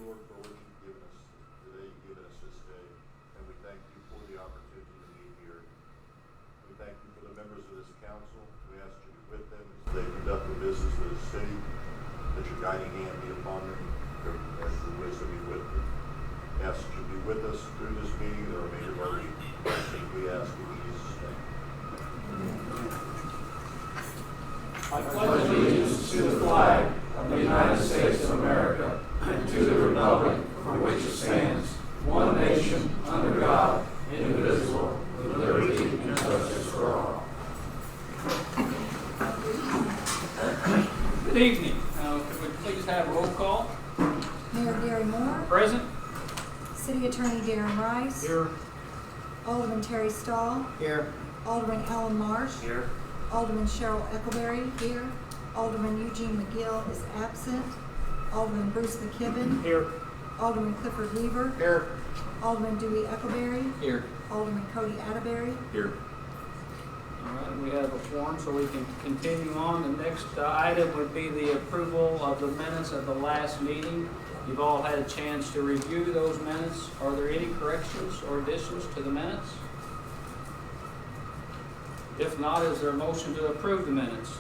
Lord, for what you've given us today, you've given us this day, and we thank you for the opportunity to meet here. We thank you for the members of this council. We ask you to be with them as they conduct the business of the city, that your guiding hand be upon them, and your wisdom be with them. We ask that you be with us through this meeting, the remainder of our week. We ask in Jesus' name. I pledge allegiance to the flag of the United States of America and to the republic for which it stands, one nation, under God, indivisible, with liberty and justice for all. Good evening. Could we please have roll call? Mayor Gary Moore. Present. City Attorney Darren Rice. Here. Alderman Terry Stahl. Here. Alderman Alan Marsh. Here. Alderman Cheryl Eckleberry here. Alderman Eugene McGill is absent. Alderman Bruce McKibben. Here. Alderman Clifford Weaver. Here. Alderman Dewey Eckleberry. Here. Alderman Cody Atterbury. Here. All right, we have a form, so we can continue on. The next item would be the approval of the minutes of the last meeting. You've all had a chance to review those minutes. Are there any corrections or additions to the minutes? If not, is there a motion to approve the minutes?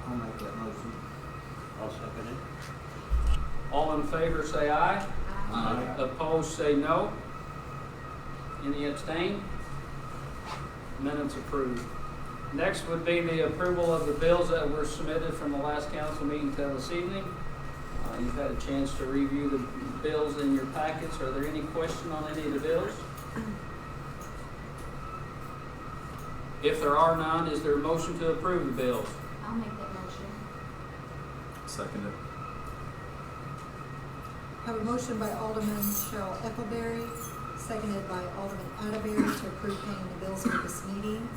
I'll make that motion. I'll second it. All in favor say aye. Aye. Opposed say no. Any abstain? Minutes approved. Next would be the approval of the bills that were submitted from the last council meeting till this evening. You've had a chance to review the bills in your packets. Are there any question on any of the bills? If there are none, is there a motion to approve the bills? I'll make that motion. Second it. Have a motion by Alderman Cheryl Eckleberry, seconded by Alderman Atterbury to approve paying the bills for this meeting.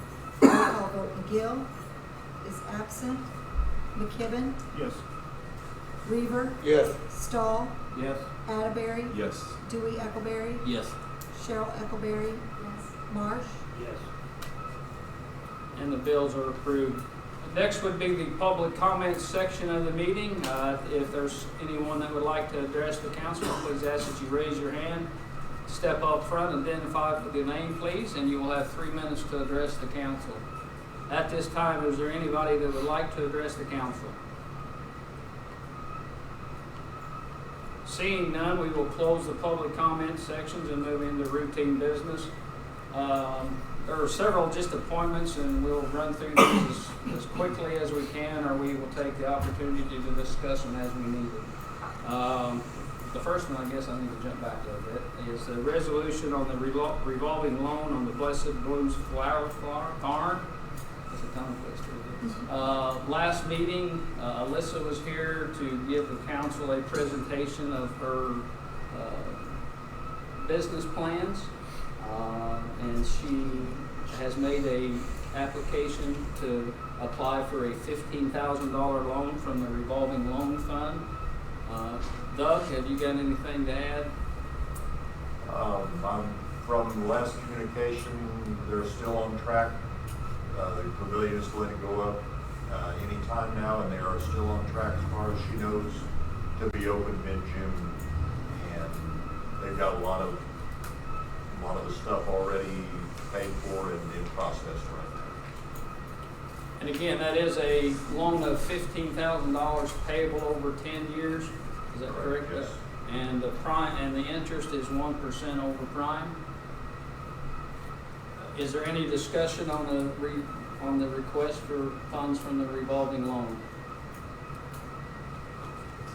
Roll call vote. McGill is absent. McKibben. Yes. Reaver. Yes. Stahl. Yes. Atterbury. Yes. Dewey Eckleberry. Yes. Cheryl Eckleberry. Yes. Marsh. Yes. And the bills are approved. Next would be the public comments section of the meeting. If there's anyone that would like to address the council, please ask that you raise your hand, step up front, identify with your name, please, and you will have 3 minutes to address the council. At this time, is there anybody that would like to address the council? Seeing none, we will close the public comment sections and move into routine business. There are several just appointments, and we'll run through these as quickly as we can, or we will take the opportunity to discuss them as we need it. The first one, I guess I need to jump back a little bit, is the resolution on the revolving loan on the Blessed Blooms Flower Farm. That's a tongue twister. Last meeting, Alyssa was here to give the council a presentation of her business plans. And she has made a application to apply for a $15,000 loan from the revolving loan fund. Doug, have you got anything to add? From the last communication, they're still on track. The pavilion is going to go up any time now, and they are still on track as far as she knows to be open mid-June. And they've got a lot of the stuff already paid for and in process right now. And again, that is a loan of $15,000 payable over 10 years. Is that correct? Yes. And the prime and the interest is 1% over prime. Is there any discussion on the request for funds from the revolving loan?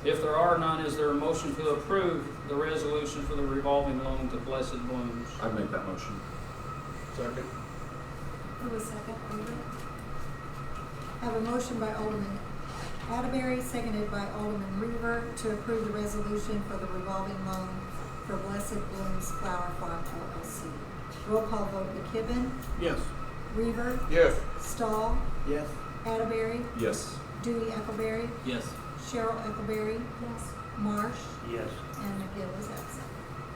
If there are none, is there a motion to approve the resolution for the revolving loan to Blessed Blooms? I'd make that motion. Second. Who was second? Alderman? Have a motion by Alderman Atterbury, seconded by Alderman Reaver to approve the resolution for the revolving loan for Blessed Blooms Flower Farm LLC. Roll call vote. McKibben. Yes. Reaver. Yes. Stahl. Yes. Atterbury. Yes. Dewey Eckleberry. Yes. Cheryl Eckleberry. Yes. Marsh. Yes. And McGill is absent.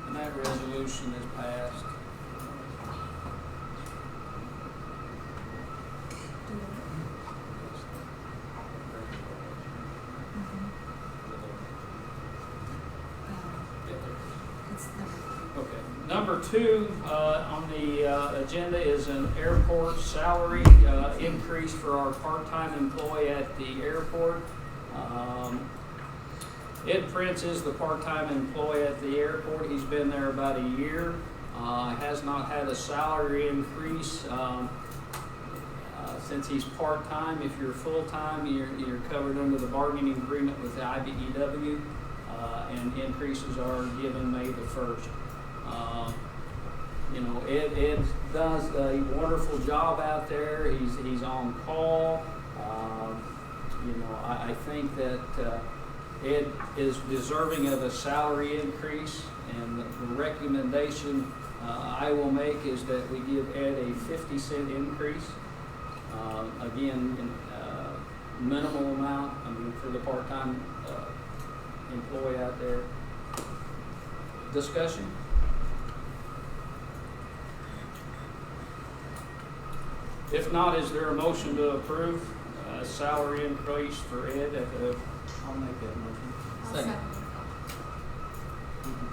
And that resolution is passed. that's number 3. Okay. Number 2 on the agenda is an airport salary increase for our part-time employee at the airport. Ed Prince is the part-time employee at the airport. He's been there about a year. Has not had a salary increase since he's part-time. If you're full-time, you're covered under the bargaining agreement with the IBEW, and increases are given May the 1st. Ed does a wonderful job out there. He's on call. I think that Ed is deserving of a salary increase, and the recommendation I will make is that we give Ed a 50-cent increase. Again, minimal amount, for the part-time employee out there. Discussion? If not, is there a motion to approve salary increase for Ed at the? I'll make that motion. I'll Second.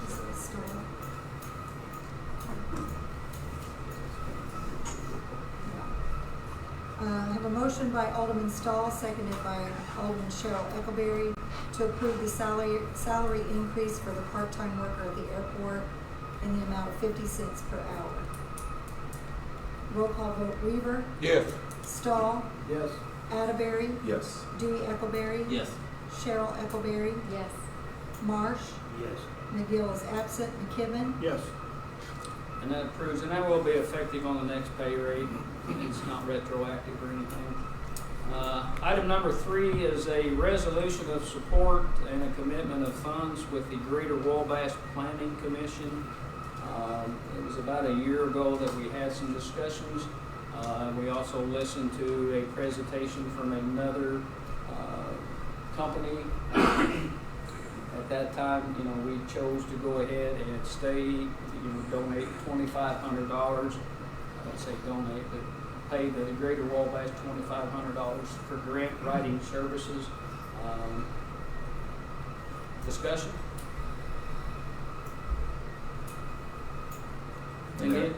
This is Stoll. I have a motion by Alderman Stahl, seconded by Alderman Cheryl Eckleberry, to approve the salary increase for the part-time worker at the airport in the amount of 50 cents per hour. Roll call vote: Weaver, Yes. Stahl, Yes. Atterbury, Yes. Dewey Eckleberry, Yes. Cheryl Eckleberry, Yes. Marsh, Yes. McGill is absent, McKibben, Yes. And that approves, and that will be effective on the next pay rate. It's not retroactive or anything. Item number 3 is a resolution of support and a commitment of funds with the Greater Wabash Planning Commission. It was about a year ago that we had some discussions. We also listened to a presentation from another company. At that time, we chose to go ahead and donate $2,500. I don't say donate, but pay the Greater Wabash $2,500 for grant writing services. Discussion? Indeed?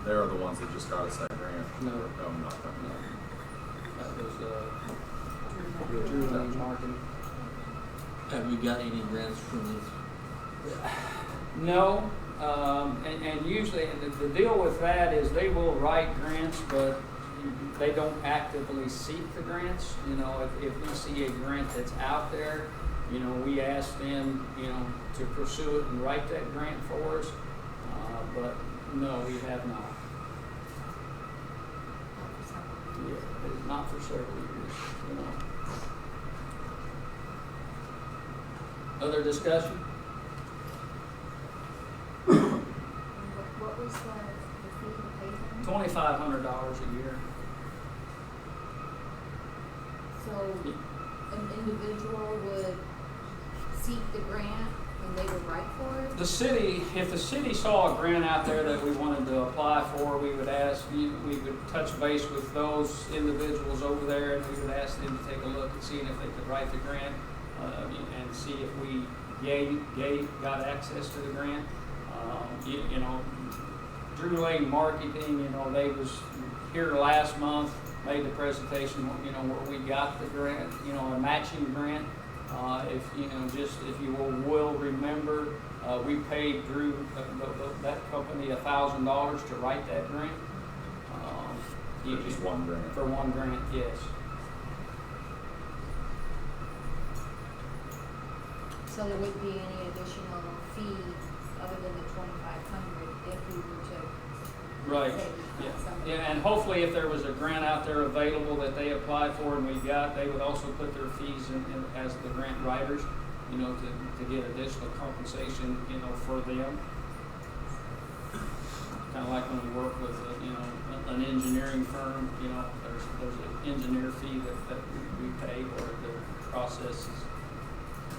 They're the ones that just got us that grant. No. No, not them. No. That was Drew Lane Marketing. Have you got any grants from this? No, and usually the deal with that is they will write grants, but they don't actively seek the grants. If we see a grant that's out there, we ask them, to pursue it and write that grant for us. But no, we have not. Yeah, it's not for several years, Other discussion? What was the fee to pay them? $2,500 a year. So an individual would seek the grant and they would write for it? If the city saw a grant out there that we wanted to apply for, we would touch base with those individuals over there, and we would ask them to take a look and see if they could write the grant, and see if we got access to the grant. Drew Lane Marketing, they was here last month, made the presentation, where we got the grant, a matching grant. If you will remember, we paid Drew, that company, $1,000 to write that grant. Just one grant. For one grant, yes. So there wouldn't be any additional fee other than the $2,500 if we were to Right, say yeah, something. yeah, and hopefully if there was a grant out there available that they applied for and we got, they would also put their fees in as the grant writers, to get additional compensation, for them. Kind of like when we work with, an engineering firm, there's an engineer fee that we pay, or the process is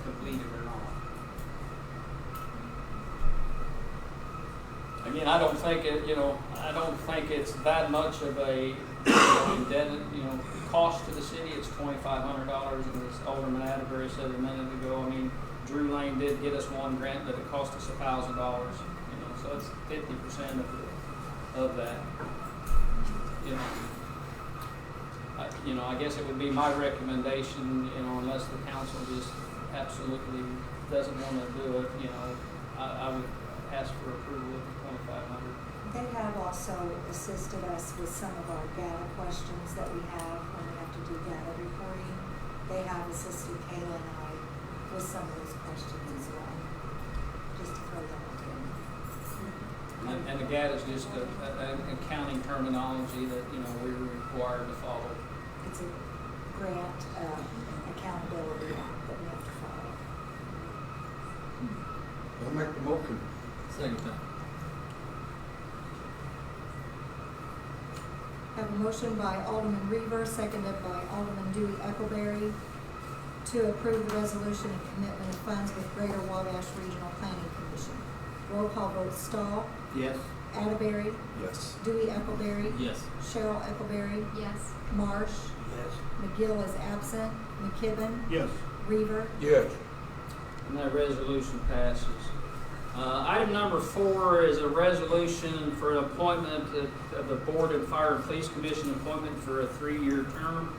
completed or not. Again, I don't think it's that much of a indebted, cost to the city. It's $2,500, and as Alderman Atterbury said a minute ago, Drew Lane Lane did get us one grant, but it cost us $1,000, you know, so it's 50% of that. You know, I guess it would be my recommendation, you know, unless the council just absolutely doesn't want to do it, you know, I would ask for approval of the 2,500. They have also assisted us with some of our data questions that we have when we have to do data reporting. They have assisted Kayla and I with some of those questions as well, just to throw that in. And the GAT is just an accounting terminology that, you know, we're required to follow. It's a grant accountability that we have to follow. I'll make the motion. Second time. Have a motion by Alderman Reaver, seconded by Alderman Dewey Eckleberry, to approve the resolution and commitment of funds with Greater Wabash Regional Planning Commission. Roll call vote, Stahl, Yes. Atterbury, Yes. Dewey Eckleberry, Yes. Cheryl Eckleberry, Yes. Marsh, Yes. McGill is absent, McKibben, Yes. Reaver, Yes. And that resolution passes. Item number 4 is a resolution for an appointment of the Board of Fire and Police Commission appointment for a 3-year term.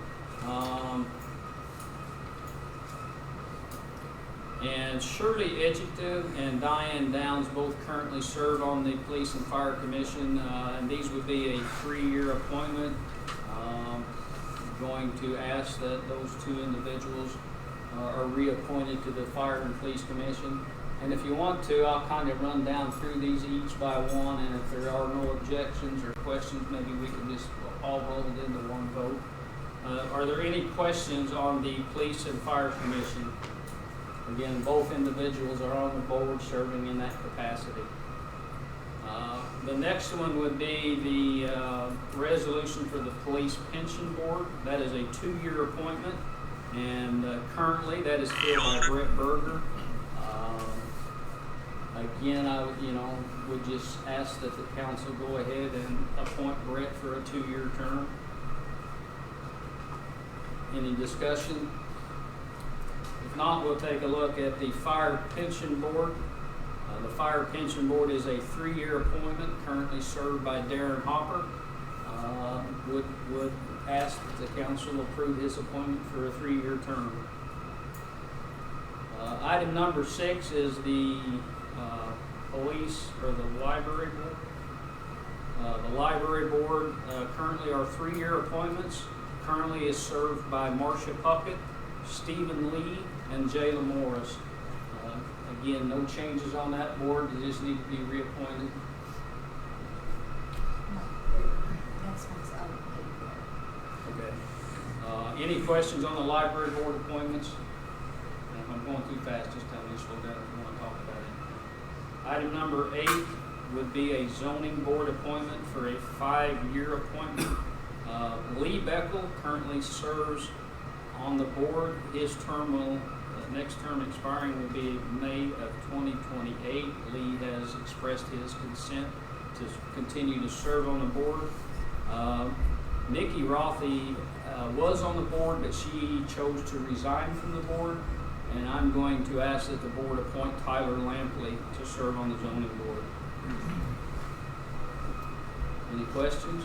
And Shirley Edgington and Diane Downs both currently serve on the Police and Fire Commission, and these would be a 3-year appointment. Going to ask that those 2 individuals are reappointed to the Fire and Police Commission. And if you want to, I'll kind of run down through these each by one, and if there are no objections or questions, maybe we can just all roll it into one vote. Are there any questions on the Police and Fire Commission? Again, both individuals are on the board serving in that capacity. The next one would be the resolution for the Police Pension Board. That is a 2-year appointment, and currently that is filled by Brett Berger. Again, I would just ask that the council go ahead and appoint Brett for a 2-year term. Any discussion? If not, we'll take a look at the Fire Pension Board. The Fire Pension Board is a 3-year appointment, currently served by Darren Hopper. Would ask that the council approve his appointment for a 3-year term. Item number 6 is the police or the library board. The library board currently are 3-year appointments. Currently is served by Marcia Puckett, Stephen Lee, and Jayla Morris. Again, no changes on that board. They just need to be reappointed. next one's out of date. Okay. Any questions on the library board appointments? And if I'm going too fast, just tell me to slow down if you want to talk about it. Item number 8 would be a zoning board appointment for a 5-year appointment. Lee Beckel currently serves on the board. His term will, next term expiring will be May of 2028. Lee has expressed his consent to continue to serve on the board. Nikki Rothy was on the board, but she chose to resign from the board, and I'm going to ask that the board appoint Tyler Lampley to serve on the zoning board. Any questions?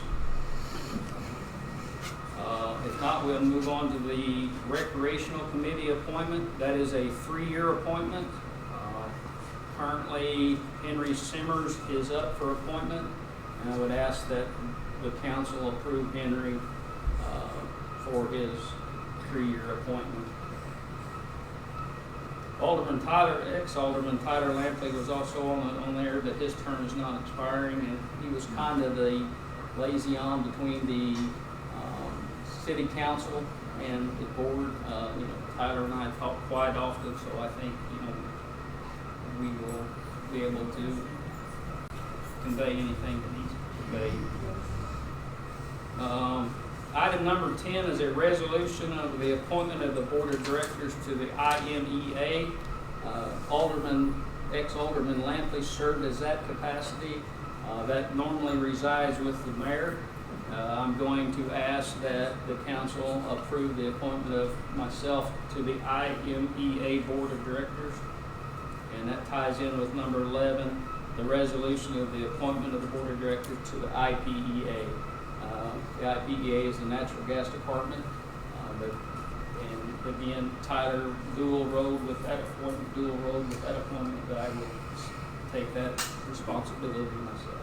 If not, we'll move on to the recreational committee appointment. That is a 3-year appointment. Currently, Henry Simmers is up for appointment, and I would ask that the council approve Henry for his 3-year appointment. Ex-Alderman Tyler Lampley was also on there, but his term is not expiring, and he was kind of the liaison between the city council and the board. Tyler and I talk quite often, so I think we will be able to convey anything that needs to be conveyed. Item number 10 is a resolution of the appointment of the board of directors to the IMEA. Ex-Alderman Lampley served as that capacity. That normally resides with the mayor. I'm going to ask that the council approve the appointment of myself to the IMEA board of directors. ties in with number 11, the resolution of the appointment of the board of directors to the IPEA. The IPEA is the Natural Gas Department, and again, Tyler dual road with that appointment, that I will take that responsibility myself.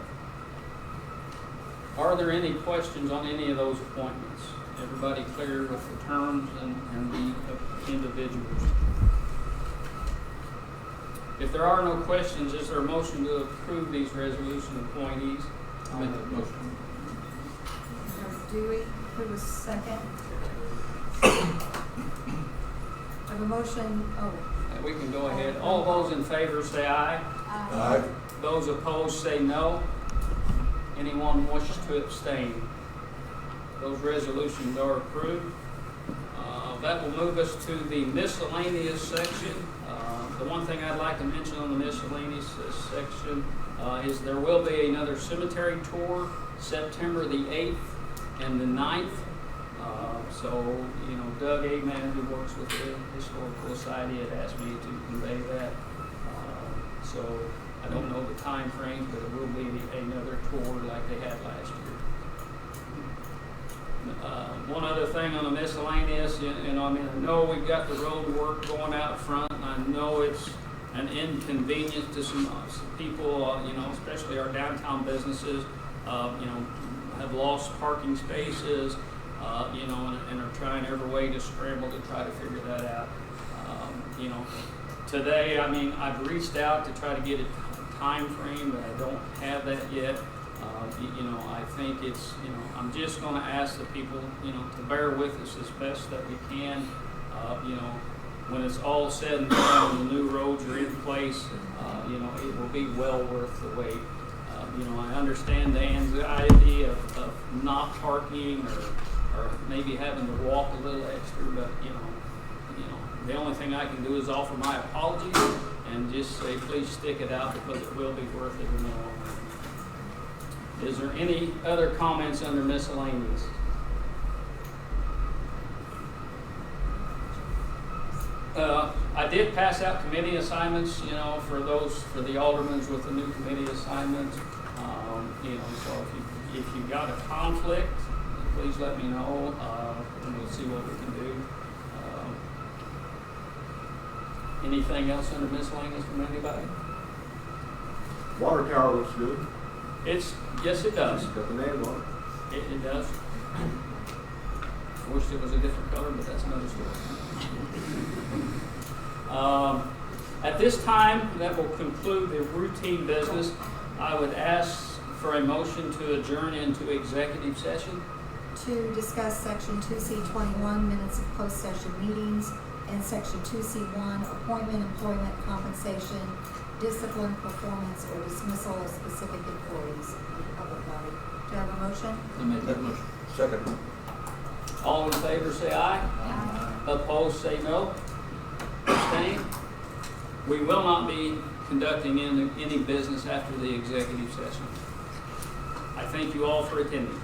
Are there any questions on any of those appointments? Everybody clear with the terms and the individuals? If there are no questions, is there a motion to approve these resolution appointees? I'll make that motion. Dewey, who was second? I have a motion, We can go ahead. All those in favor say aye. Aye. Those opposed say no. Anyone wishes to abstain? Those resolutions are approved. That will move us to the miscellaneous section. The one thing I'd like to mention on the miscellaneous section is there will be another cemetery tour September the 8th and the 9th. So, you know, Doug Amen, who works with the Historical Society, had asked me to convey that. So I don't know the time frame, but it will be another tour like they had last year. One other thing on the miscellaneous, you know, I mean, I know we've got the road work going out front, and I know it's an inconvenience to some people, you know, especially our downtown businesses, you know, have lost parking spaces, you know, and are trying every way to scramble to try to figure that out. You know, today, I mean, I've reached out to try to get a time frame, but I don't have that yet. You know, I think it's, you know, I'm just going to ask the people, you know, to bear with us as best that we can. You know, when it's all said and done and the new roads are in place, you know, it will be well worth the wait. You know, I understand the anxiety of not parking or maybe having to walk a little extra, but, you know, the only thing I can do is offer my apologies and just say, please stick it out because it will be worth it in the long run. Is there any other comments under miscellaneous? I did pass out committee assignments, you know, for the aldermen with the new committee assignments. You know, so if you got a conflict, please let me know, and we'll see what we can do. Anything else under miscellaneous from anybody? Water tower looks good. Yes, it does. Got the name on it. It does. I wish it was a different color, but that's another story. At this time, that will conclude the routine business. I would ask for a motion to adjourn into executive session. to discuss section 2C21, minutes of closed session meetings, and section 2C1, appointment, employment, compensation, discipline, performance, or dismissal of specific employees of the public body. Do you have a motion? I make that motion. Second. All in favor say aye. Opposed say no. Abstain. We will not be conducting any business after the executive session. I thank you all for attending.